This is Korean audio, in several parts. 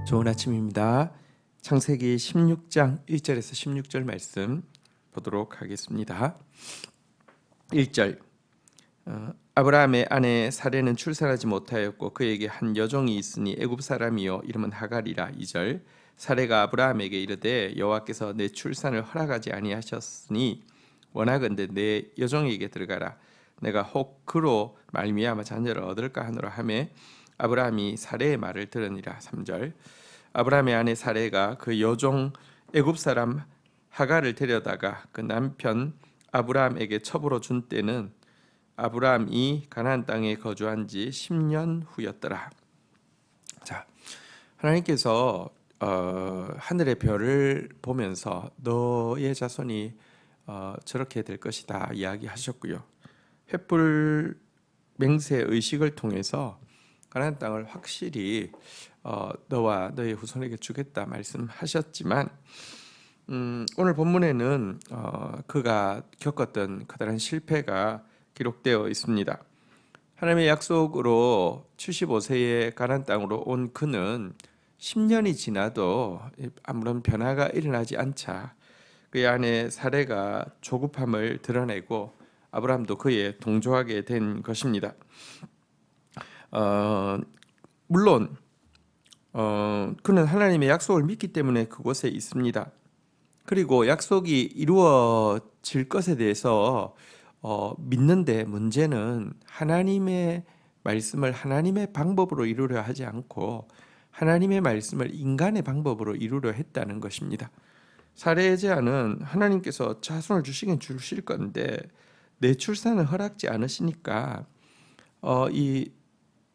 좋은 아침입니다. 창세기 16장 1절에서 16절 말씀 보도록 하겠습니다. 1절 아브라함의 아내 사레는 출산하지 못하였고 그에게 한 여종이 있으니 애굽 사람이요 이름은 하갈이라. 2절 사레가 아브라함에게 이르되 여호와께서 내 출산을 허락하지 아니하셨으니 원하건대 내 여종에게 들어가라. 내가 혹 그로 말미암아 자녀를 얻을까 하노라 하매 아브라함이 사레의 말을 들으니라. 3절 아브라함의 아내 사레가 그 여종 애굽 사람 하갈을 데려다가 그 남편 아브라함에게 첩으로 준 때는 아브라함이 가나안 땅에 거주한 지 10년 후였더라. 자, 하나님께서 하늘의 별을 보면서 너의 자손이 저렇게 될 것이다 이야기하셨고요. 횃불 맹세 의식을 통해서 가나안 땅을 확실히 너와 너의 후손에게 주겠다 말씀하셨지만 오늘 본문에는 그가 겪었던 커다란 실패가 기록되어 있습니다. 하나님의 약속으로 75세에 가나안 땅으로 온 그는 10년이 지나도 아무런 변화가 일어나지 않자 그의 아내 사레가 조급함을 드러내고 아브라함도 그에 동조하게 된 것입니다. 물론 그는 하나님의 약속을 믿기 때문에 그곳에 있습니다. 그리고 약속이 이루어질 것에 대해서 믿는데 문제는 하나님의 말씀을 하나님의 방법으로 이루려 하지 않고 하나님의 말씀을 인간의 방법으로 이루려 했다는 것입니다. 사례의 제안은 하나님께서 자손을 주시긴 주실 건데 내 출산을 허락지 않으시니까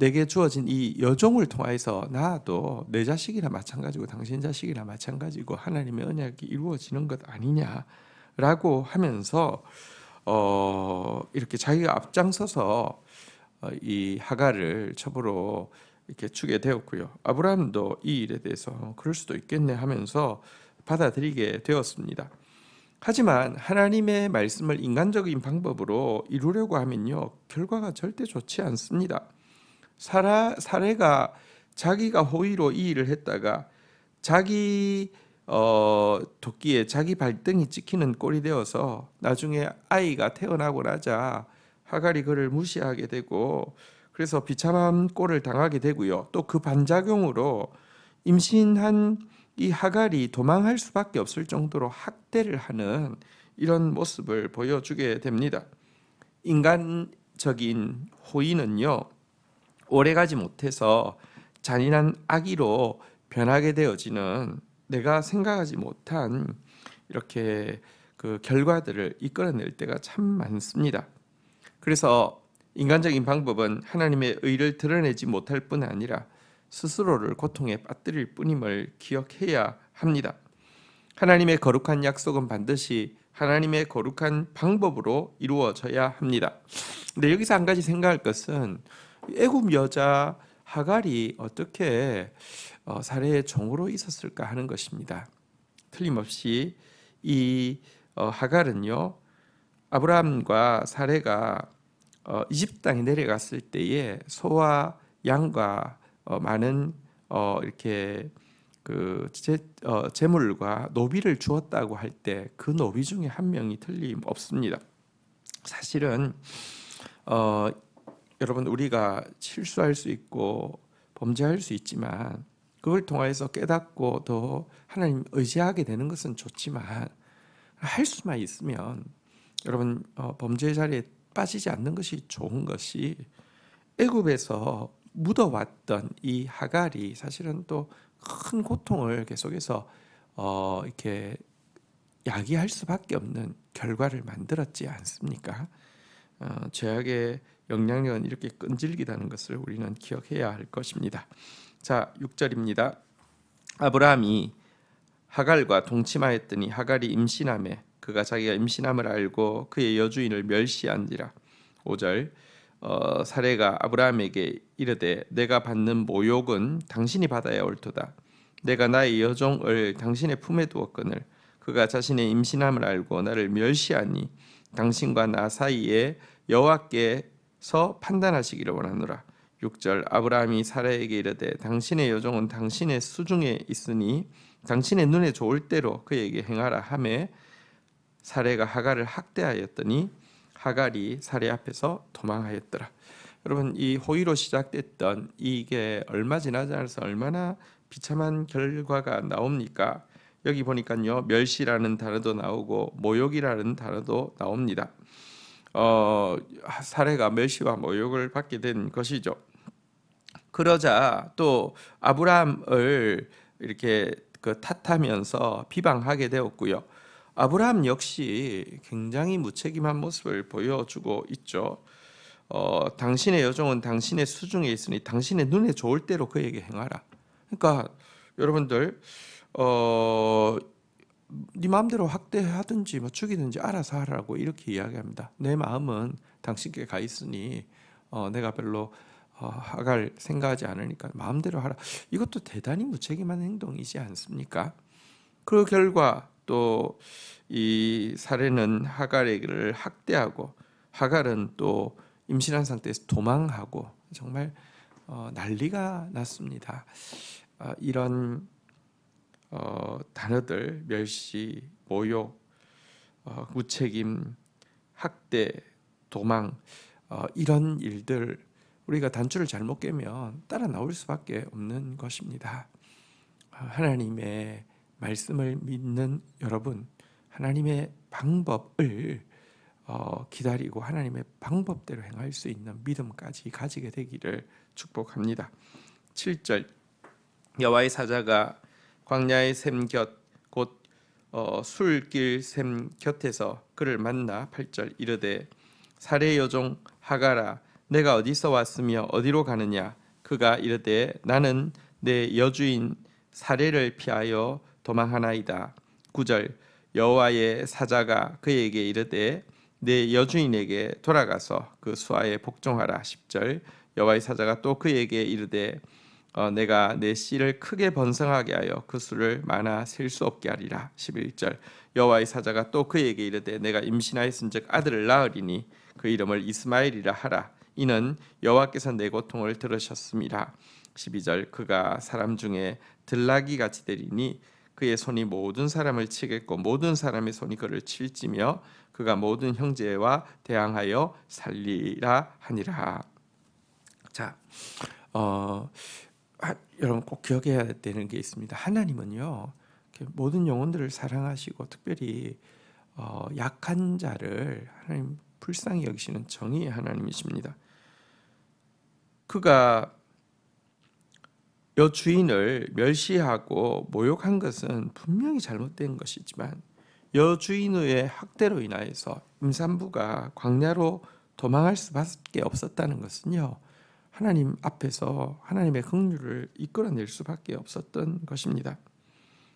내게 주어진 이 여종을 통해서 나도 내 자식이나 마찬가지고 당신 자식이나 마찬가지고 하나님의 언약이 이루어지는 것 아니냐라고 하면서 이렇게 자기가 앞장서서 이 하갈을 첩으로 이렇게 주게 되었고요. 아브라함도 이 일에 대해서 그럴 수도 있겠네 하면서 받아들이게 되었습니다. 하지만 하나님의 말씀을 인간적인 방법으로 이루려고 하면요 결과가 절대 좋지 않습니다. 사레가 자기가 호의로 이 일을 했다가 자기 도끼에 자기 발등이 찍히는 꼴이 되어서 나중에 아이가 태어나고 나자 하갈이 그를 무시하게 되고 그래서 비참한 꼴을 당하게 되고요. 또 그 반작용으로 임신한 이 하갈이 도망할 수밖에 없을 정도로 학대를 하는 이런 모습을 보여주게 됩니다. 인간적인 호의는요 오래가지 못해서 잔인한 악의로 변하게 되어지는 내가 생각하지 못한 이렇게 그 결과들을 이끌어낼 때가 참 많습니다. 그래서 인간적인 방법은 하나님의 의를 드러내지 못할 뿐 아니라 스스로를 고통에 빠뜨릴 뿐임을 기억해야 합니다. 하나님의 거룩한 약속은 반드시 하나님의 거룩한 방법으로 이루어져야 합니다. 근데 여기서 한 가지 생각할 것은 애굽 여자 하갈이 어떻게 사레의 종으로 있었을까 하는 것입니다. 틀림없이 이 하갈은요 아브라함과 사레가 이집트 땅에 내려갔을 때에 소와 양과 많은 이렇게 그 재물과 노비를 주었다고 할 때 그 노비 중에 한 명이 틀림없습니다. 사실은 여러분 우리가 실수할 수 있고 범죄할 수 있지만 그걸 통해서 깨닫고 더 하나님 의지하게 되는 것은 좋지만 할 수만 있으면 여러분 범죄의 자리에 빠지지 않는 것이 좋은 것이 애굽에서 묻어왔던 이 하갈이 사실은 또 큰 고통을 계속해서 이렇게 야기할 수밖에 없는 결과를 만들었지 않습니까? 죄악의 영향력은 이렇게 끈질기다는 것을 우리는 기억해야 할 것입니다. 자, 6절입니다. 아브라함이 하갈과 동침하였더니 하갈이 임신하매 그가 자기가 임신함을 알고 그의 여주인을 멸시한지라. 5절 사레가 아브라함에게 이르되 내가 받는 모욕은 당신이 받아야 옳도다. 내가 나의 여종을 당신의 품에 두었거늘 그가 자신의 임신함을 알고 나를 멸시하니 당신과 나 사이에 여호와께서 판단하시기를 원하노라. 6절 아브라함이 사라에게 이르되 당신의 여종은 당신의 수중에 있으니 당신의 눈에 좋을 대로 그에게 행하라 하매 사레가 하갈을 학대하였더니 하갈이 사레 앞에서 도망하였더라. 여러분, 이 호의로 시작됐던 이게 얼마 지나지 않아서 얼마나 비참한 결과가 나옵니까? 여기 보니까요, 멸시라는 단어도 나오고 모욕이라는 단어도 나옵니다. 사레가 멸시와 모욕을 받게 된 것이죠. 그러자 또 아브라함을 이렇게 탓하면서 비방하게 되었고요. 아브라함 역시 굉장히 무책임한 모습을 보여주고 있죠. 당신의 여종은 당신의 수중에 있으니 당신의 눈에 좋을 대로 그에게 행하라. 그러니까 여러분들 네 마음대로 학대하든지 뭐 죽이든지 알아서 하라고 이렇게 이야기합니다. 내 마음은 당신께 가 있으니 내가 별로 하갈 생각하지 않으니까 마음대로 하라. 이것도 대단히 무책임한 행동이지 않습니까? 그 결과 또 이 사례는 하갈에게를 학대하고 하갈은 또 임신한 상태에서 도망하고 정말 난리가 났습니다. 이런 단어들 멸시, 모욕, 무책임, 학대, 도망 이런 일들 우리가 단추를 잘못 깨면 따라 나올 수밖에 없는 것입니다. 하나님의 말씀을 믿는 여러분, 하나님의 방법을 기다리고 하나님의 방법대로 행할 수 있는 믿음까지 가지게 되기를 축복합니다. 7절 여호와의 사자가 광야의 샘 곁 곧 술길 샘 곁에서 그를 만나 8절 이르되 사레의 여종 하갈아 내가 어디서 왔으며 어디로 가느냐 그가 이르되 나는 내 여주인 사레를 피하여 도망하나이다. 9절 여호와의 사자가 그에게 이르되 내 여주인에게 돌아가서 그 수하에 복종하라. 10절 여호와의 사자가 또 그에게 이르되 내가 내 씨를 크게 번성하게 하여 그 수를 많아 셀 수 없게 하리라. 11절 여호와의 사자가 또 그에게 이르되 내가 임신하였은즉 아들을 낳으리니 그 이름을 이스마엘이라 하라. 이는 여호와께서 내 고통을 들으셨음이라. 12절 그가 사람 중에 들나귀 같이 되리니 그의 손이 모든 사람을 치겠고 모든 사람의 손이 그를 칠지며 그가 모든 형제와 대항하여 살리라 하니라. 자, 여러분 꼭 기억해야 되는 게 있습니다. 하나님은요 모든 영혼들을 사랑하시고 특별히 약한 자를 하나님 불쌍히 여기시는 정의의 하나님이십니다. 그가 여주인을 멸시하고 모욕한 것은 분명히 잘못된 것이지만 여주인의 학대로 인하여서 임산부가 광야로 도망할 수밖에 없었다는 것은요 하나님 앞에서 하나님의 긍휼을 이끌어낼 수밖에 없었던 것입니다.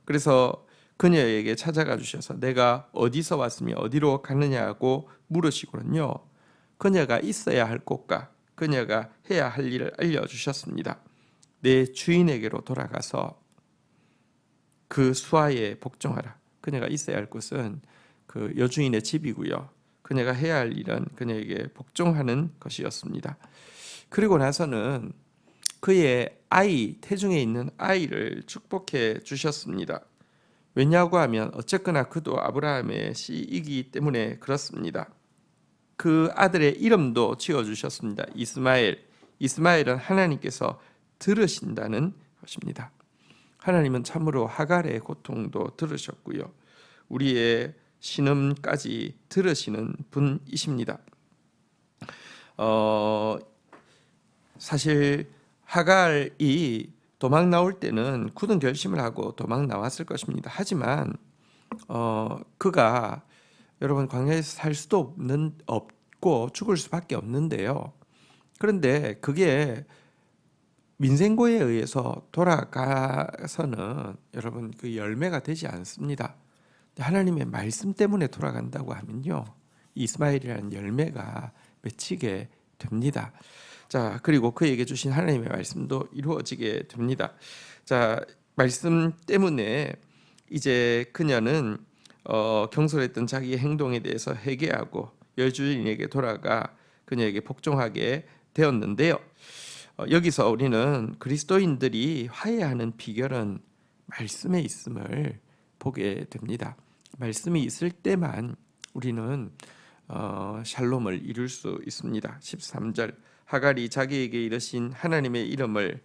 그래서 그녀에게 찾아가 주셔서 내가 어디서 왔으며 어디로 가느냐고 물으시고는요 그녀가 있어야 할 곳과 그녀가 해야 할 일을 알려주셨습니다. 내 주인에게로 돌아가서 그 수하에 복종하라. 그녀가 있어야 할 곳은 그 여주인의 집이고요. 그녀가 해야 할 일은 그녀에게 복종하는 것이었습니다. 그리고 나서는 그의 아이, 태중에 있는 아이를 축복해 주셨습니다. 왜냐고 하면 어쨌거나 그도 아브라함의 씨이기 때문에 그렇습니다. 그 아들의 이름도 지어주셨습니다. 이스마엘. 이스마엘은 하나님께서 들으신다는 것입니다. 하나님은 참으로 하갈의 고통도 들으셨고요. 우리의 신음까지 들으시는 분이십니다. 사실 하갈이 도망 나올 때는 굳은 결심을 하고 도망 나왔을 것입니다. 하지만 그가 여러분 광야에서 살 수도 없고 죽을 수밖에 없는데요. 그런데 그게 민생고에 의해서 돌아가서는 여러분 그 열매가 되지 않습니다. 하나님의 말씀 때문에 돌아간다고 하면요 이스마엘이라는 열매가 맺히게 됩니다. 자, 그리고 그에게 주신 하나님의 말씀도 이루어지게 됩니다. 자, 말씀 때문에 이제 그녀는 경솔했던 자기의 행동에 대해서 회개하고 여주인에게 돌아가 그녀에게 복종하게 되었는데요. 여기서 우리는 그리스도인들이 화해하는 비결은 말씀에 있음을 보게 됩니다. 말씀이 있을 때만 우리는 샬롬을 이룰 수 있습니다. 13절 하갈이 자기에게 이르신 하나님의 이름을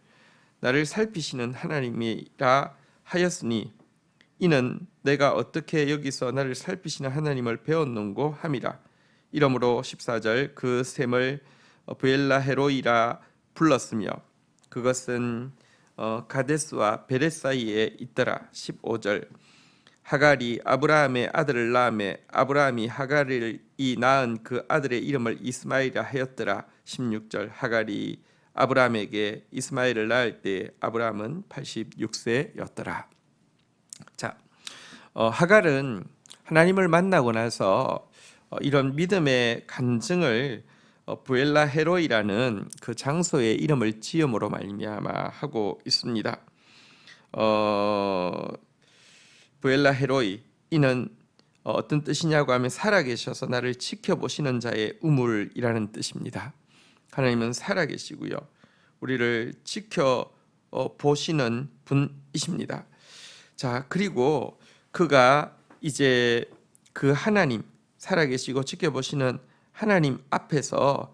나를 살피시는 하나님이라 하였으니 이는 내가 어떻게 여기서 나를 살피시는 하나님을 배웠는고 함이라. 이러므로 14절 그 샘을 브엘라 헤로이라 불렀으며 그것은 가데스와 베렛 사이에 있더라. 15절 하갈이 아브라함의 아들을 낳음에 아브라함이 하갈이 낳은 그 아들의 이름을 이스마엘이라 하였더라. 16절 하갈이 아브라함에게 이스마엘을 낳을 때 아브라함은 86세였더라. 자, 하갈은 하나님을 만나고 나서 이런 믿음의 간증을 브엘라 헤로이라는 그 장소의 이름을 지음으로 말미암아 하고 있습니다. 브엘라 헤로이 이는 어떤 뜻이냐고 하면 살아계셔서 나를 지켜보시는 자의 우물이라는 뜻입니다. 하나님은 살아계시고요, 우리를 지켜보시는 분이십니다. 자, 그리고 그가 이제 그 하나님, 살아계시고 지켜보시는 하나님 앞에서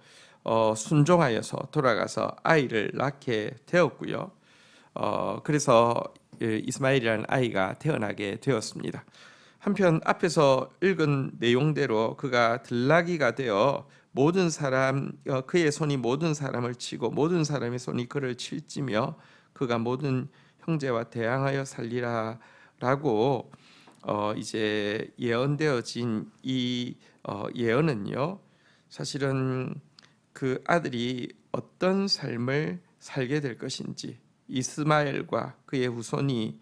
순종하여서 돌아가서 아이를 낳게 되었고요. 그래서 이스마엘이라는 아이가 태어나게 되었습니다. 한편 앞에서 읽은 내용대로 그가 들나귀가 되어 모든 사람, 그의 손이 모든 사람을 치고 모든 사람의 손이 그를 칠지며 그가 모든 형제와 대항하여 살리라라고 이제 예언되어진 이 예언은요, 사실은 그 아들이 어떤 삶을 살게 될 것인지, 이스마엘과 그의 후손이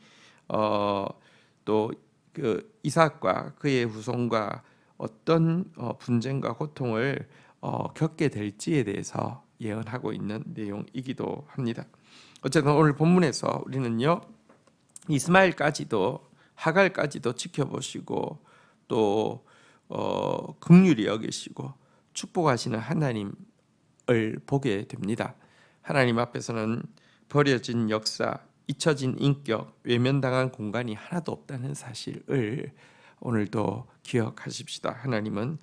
또 그 이삭과 그의 후손과 어떤 분쟁과 고통을 겪게 될지에 대해서 예언하고 있는 내용이기도 합니다. 어쨌든 오늘 본문에서 우리는요, 이스마엘까지도 하갈까지도 지켜보시고 또 긍휼히 여기시고 축복하시는 하나님을 보게 됩니다. 하나님 앞에서는 버려진 역사, 잊혀진 인격, 외면당한 공간이 하나도 없다는 사실을 오늘도 기억하십시다. 하나님은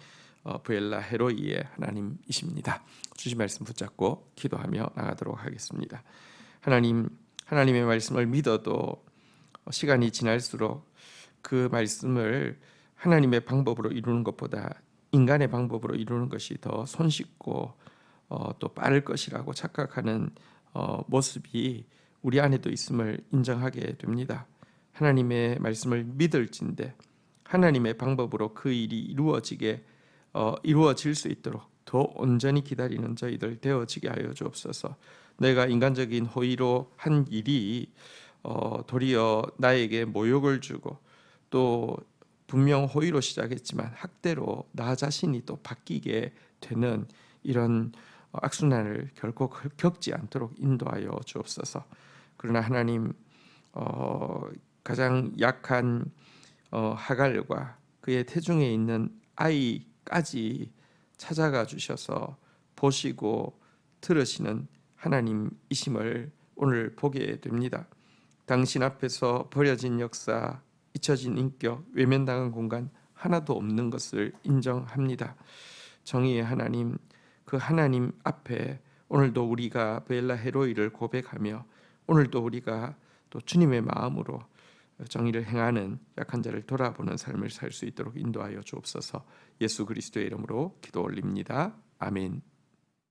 브엘라 헤로이의 하나님이십니다. 주신 말씀 붙잡고 기도하며 나가도록 하겠습니다. 하나님, 하나님의 말씀을 믿어도 시간이 지날수록 그 말씀을 하나님의 방법으로 이루는 것보다 인간의 방법으로 이루는 것이 더 손쉽고 또 빠를 것이라고 착각하는 모습이 우리 안에도 있음을 인정하게 됩니다. 하나님의 말씀을 믿을진데 하나님의 방법으로 그 일이 이루어질 수 있도록 더 온전히 기다리는 저희들 되어지게 하여 주옵소서. 내가 인간적인 호의로 한 일이 도리어 나에게 모욕을 주고 또 분명 호의로 시작했지만 학대로 나 자신이 또 바뀌게 되는 이런 악순환을 결코 겪지 않도록 인도하여 주옵소서. 그러나 하나님, 가장 약한 하갈과 그의 태중에 있는 아이까지 찾아가 주셔서 보시고 들으시는 하나님이심을 오늘 보게 됩니다. 당신 앞에서 버려진 역사, 잊혀진 인격, 외면당한 공간 하나도 없는 것을 인정합니다. 정의의 하나님, 그 하나님 앞에 오늘도 우리가 브엘라 헤로이를 고백하며 오늘도 우리가 또 주님의 마음으로 정의를 행하는 약한 자를 돌아보는 삶을 살 수 있도록 인도하여 주옵소서. 예수 그리스도의 이름으로 기도 올립니다. 아멘.